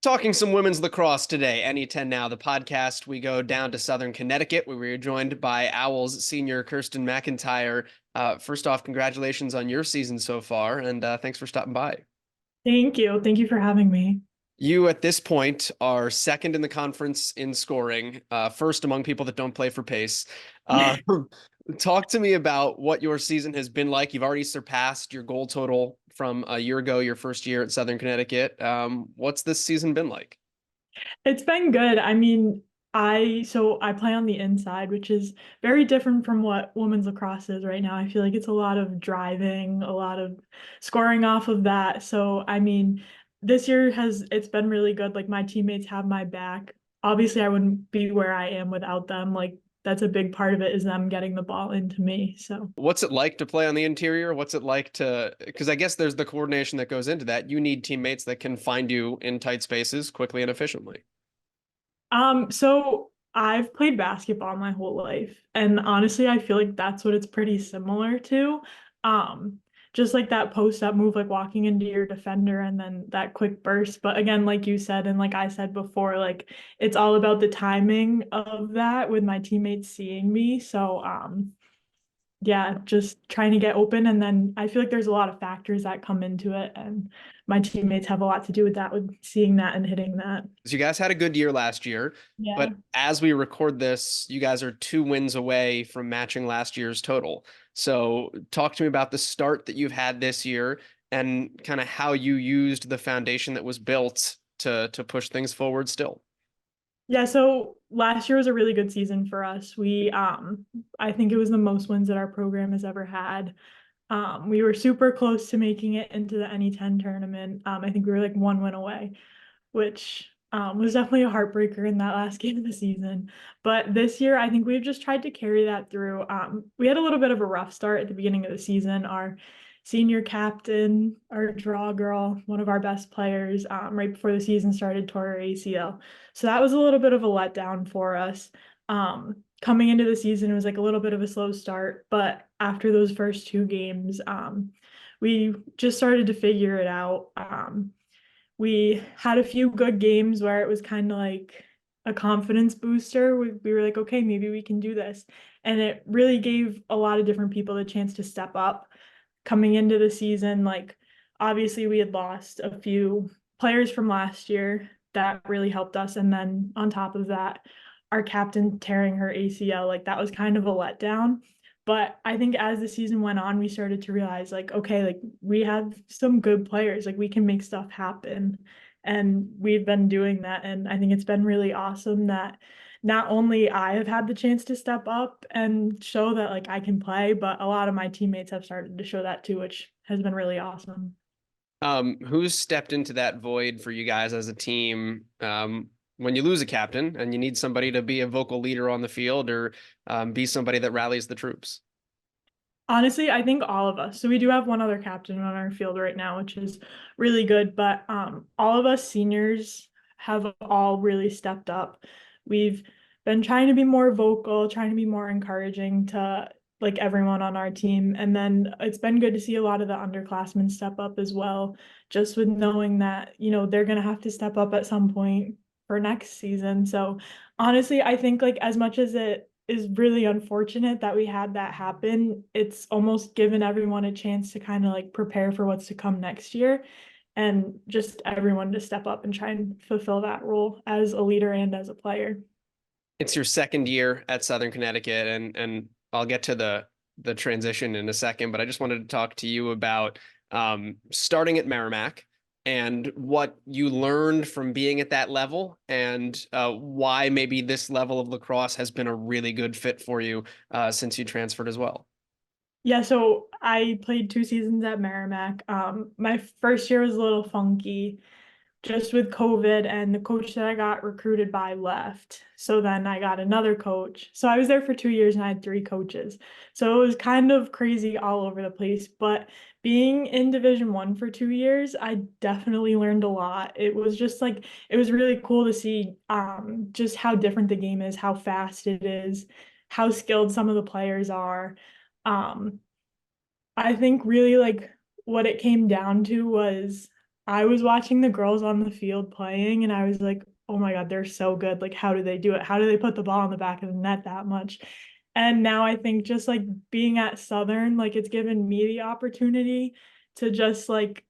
Talking some women's lacrosse today, NE10 Now, the podcast. We go down to Southern Connecticut, where we are joined by Owls senior Kirsten McIntire. First off, congratulations on your season so far, and thanks for stopping by. Thank you. Thank you for having me. You, at this point, are second in the conference in scoring, first among people that don't play for pace. Uh, Talk to me about what your season has been like. You've already surpassed your goal total from a year ago, your first year at Southern Connecticut. What's this season been like? It's been good. I play on the inside, which is very different from what women's lacrosse is right now. I feel like it's a lot of driving, a lot of scoring off of that. This year has it's been really good. Like my teammates have my back. Obviously, I wouldn't be where I am without them. Like that's a big part of it is them getting the ball into me. So What's it like to play on the interior? What's it like because I guess there's the coordination that goes into that. You need teammates that can find you in tight spaces quickly and efficiently. so I've played basketball my whole life, and honestly, I feel like that's what it's pretty similar to. Um, just like that post-up move, like walking into your defender and then that quick burst. But again, like you said, and like I said before, like it's all about the timing of that with my teammates seeing me. Yeah, just trying to get open. And then I feel like there's a lot of factors that come into it. And my teammates have a lot to do with that, with seeing that and hitting that. So you guys had a good year last year, Yeah. but as we record this, you guys are 2 wins away from matching last year's total. So talk to me about the start that you've had this year and kind of how you used the foundation that was built to push things forward still. Yeah, so last year was a really good season for us. I think it was the most wins that our program has ever had. We were super close to making it into the NE10 tournament. I think we were like 1 win away, which was definitely a heartbreaker in that last game of the season. But this year, I think we've just tried to carry that through. We had a little bit of a rough start at the beginning of the season. Our senior captain, our draw girl, one of our best players, right before the season started, tore her ACL. So that was a little bit of a letdown for us. Coming into the season, it was like a little bit of a slow start, but after those first two games, we just started to figure it out. We had a few good games where it was kind of like a confidence booster. We were like, okay, maybe we can do this. And it really gave a lot of different people the chance to step up coming into the season. Like, obviously, we had lost a few players from last year that really helped us. And then on top of that, our captain tearing her ACL, like that was kind of a letdown. But I think as the season went on, we started to realize, like, okay, like we have some good players, like we can make stuff happen. And we've been doing that. And I think it's been really awesome that not only I have had the chance to step up and show that like I can play, but a lot of my teammates have started to show that too, which has been really awesome. Who's stepped into that void for you guys as a team when you lose a captain and you need somebody to be a vocal leader on the field or be somebody that rallies the troops? Honestly, I think all of us. So we do have one other captain on our field right now, which is really good. But all of us seniors have all really stepped up. We've been trying to be more vocal, trying to be more encouraging to like everyone on our team. And then it's been good to see a lot of the underclassmen step up as well, just with knowing that, they're gonna have to step up at some point for next season. So honestly, I think like as much as it is really unfortunate that we had that happen, it's almost given everyone a chance to kind of like prepare for what's to come next year and just everyone to step up and try and fulfill that role as a leader and as a player. It's your second year at Southern Connecticut, and I'll get to the transition in a second, but I just wanted to talk to you about starting at Merrimack and what you learned from being at that level and why maybe this level of lacrosse has been a really good fit for you since you transferred as well. Yeah, so I played 2 seasons at Merrimack. My first year was a little funky just with COVID, and the coach that I got recruited by left. So then I got another coach. So I was there for 2 years and I had three coaches. So it was kind of crazy all over the place. But being in Division 1 for 2 years, I definitely learned a lot. It was just like it was really cool to see just how different the game is, how fast it is, how skilled some of the players are. Um, I think really like what it came down to was I was watching the girls on the field playing and I was like, oh my God, they're so good. Like, how do they do it? How do they put the ball in the back of the net that much? And now I think just like being at Southern, like it's given me the opportunity to just like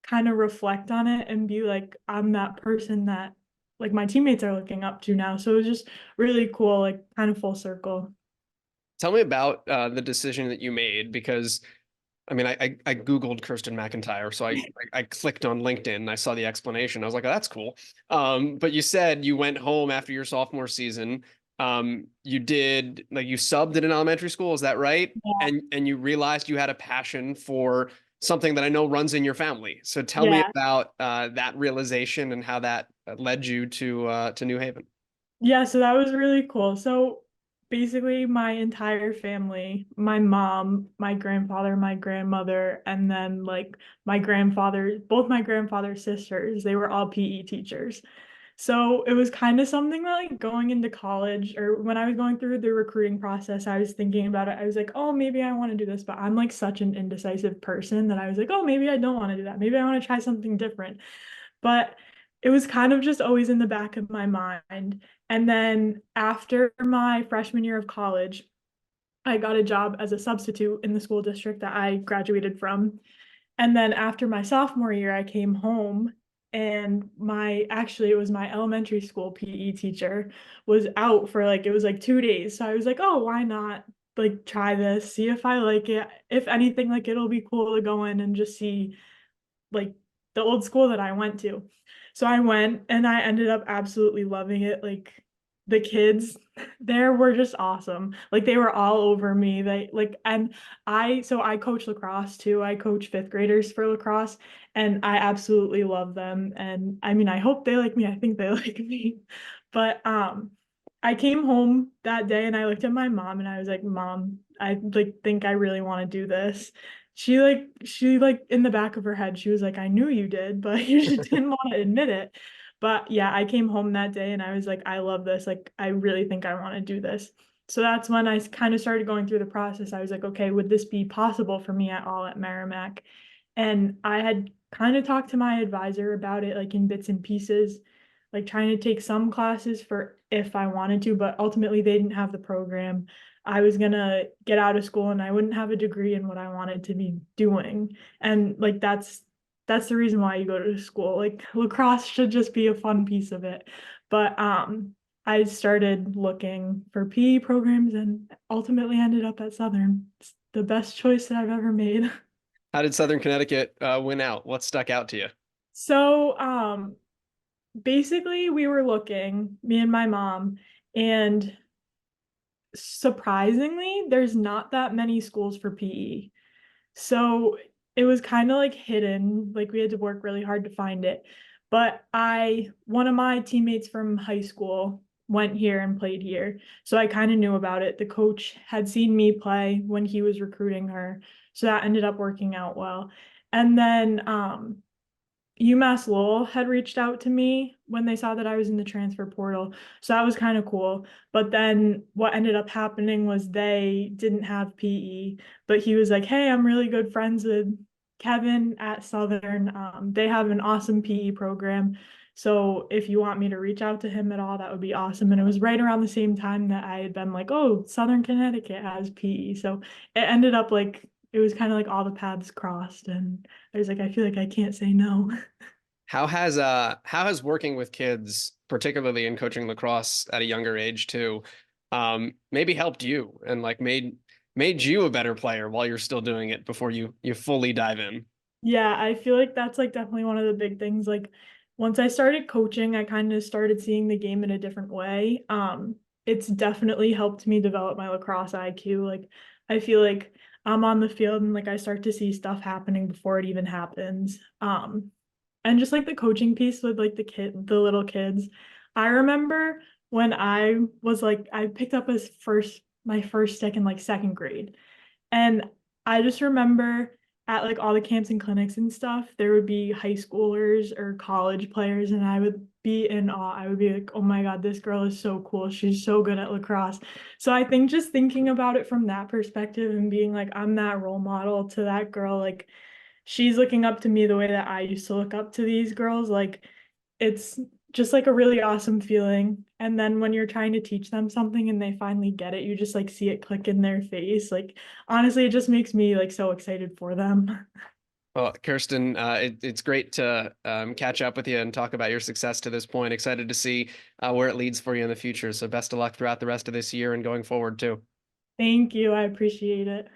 kind of reflect on it and be like, I'm that person that like my teammates are looking up to now. So it was just really cool, like kind of full circle. Tell me about the decision that you made because I mean, I Googled Kirsten McIntire, so I clicked on LinkedIn and I saw the explanation. I was like, oh, that's cool. But you said you went home after your sophomore season. You did like you subbed at an elementary school, is that right? And you realized you had a passion for something that I know runs in your family. So tell me Yeah. about that realization and how that led you to New Haven. Yeah, so that was really cool. So basically my entire family, my mom, my grandfather, my grandmother, and then like my grandfather, both my grandfather's sisters, they were all PE teachers. So it was kind of something that like going into college or when I was going through the recruiting process, I was thinking about it. I was like, oh, maybe I want to do this, but I'm like such an indecisive person that I was like, oh, maybe I don't want to do that. Maybe I want to try something different. But it was kind of just always in the back of my mind. And then after my freshman year of college, I got a job as a substitute in the school district that I graduated from. And then after my sophomore year, I came home and it was my elementary school PE teacher was out for like, it was like 2 days. So I was like, oh, why not like try this, see if I like it. If anything, like it'll be cool to go in and just see like the old school that I went to. So I went and I ended up absolutely loving it. Like the kids there were just awesome. Like they were all over me. They like and I coach lacrosse too. I coach fifth graders for lacrosse and I absolutely love them. And I mean I hope they like me. I think they like me. But I came home that day and I looked at my mom and I was like, Mom, I like think I really want to do this. She in the back of her head, she was like, I knew you did, but you just didn't want to admit it. But yeah, I came home that day and I was like, I love this. Like, I really think I want to do this. So that's when I kind of started going through the process. I was like, okay, would this be possible for me at all at Merrimack? And I had kind of talked to my advisor about it, like in bits and pieces, like trying to take some classes for if I wanted to, but ultimately they didn't have the program. I was gonna get out of school and I wouldn't have a degree in what I wanted to be doing. And like that's the reason why you go to school. Like lacrosse should just be a fun piece of it. But I started looking for PE programs and ultimately ended up at Southern. It's the best choice that I've ever made. How did Southern Connecticut win out? What stuck out to you? So basically we were looking, me and my mom, and surprisingly, there's not that many schools for PE. So it was kind of like hidden, like we had to work really hard to find it. But one of my teammates from high school went here and played here. So I kind of knew about it. The coach had seen me play when he was recruiting her. So that ended up working out well. And then UMass Lowell had reached out to me when they saw that I was in the transfer portal. So that was kind of cool. But then what ended up happening was they didn't have PE, but he was like, hey, I'm really good friends with Kevin at Southern. They have an awesome PE program. So if you want me to reach out to him at all, that would be awesome. And it was right around the same time that I had been like, oh, Southern Connecticut has PE. So it ended up like it was kind of like all the paths crossed and I was like, I feel like I can't say no. How has working with kids, particularly in coaching lacrosse at a younger age too, maybe helped you and like made you a better player while you're still doing it before you fully dive in? Yeah, I feel like that's like definitely one of the big things. Like once I started coaching, I kind of started seeing the game in a different way. It's definitely helped me develop my lacrosse IQ. Like I feel like I'm on the field and like I start to see stuff happening before it even happens. And just like the coaching piece with like the little kids. I remember when I was like I picked up as my first stick in like second grade. And I just remember at like all the camps and clinics and stuff, there would be high schoolers or college players, and I would be in awe. I would be like, oh my God, this girl is so cool. She's so good at lacrosse. So I think just thinking about it from that perspective and being like, I'm that role model to that girl, like she's looking up to me the way that I used to look up to these girls. Like, it's just like a really awesome feeling. And then when you're trying to teach them something and they finally get it, you just like see it click in their face. Like, honestly, it just makes me like so excited for them. Well, Kirsten, it's great to catch up with you and talk about your success to this point. Excited to see where it leads for you in the future. So best of luck throughout the rest of this year and going forward too. Thank you. I appreciate it.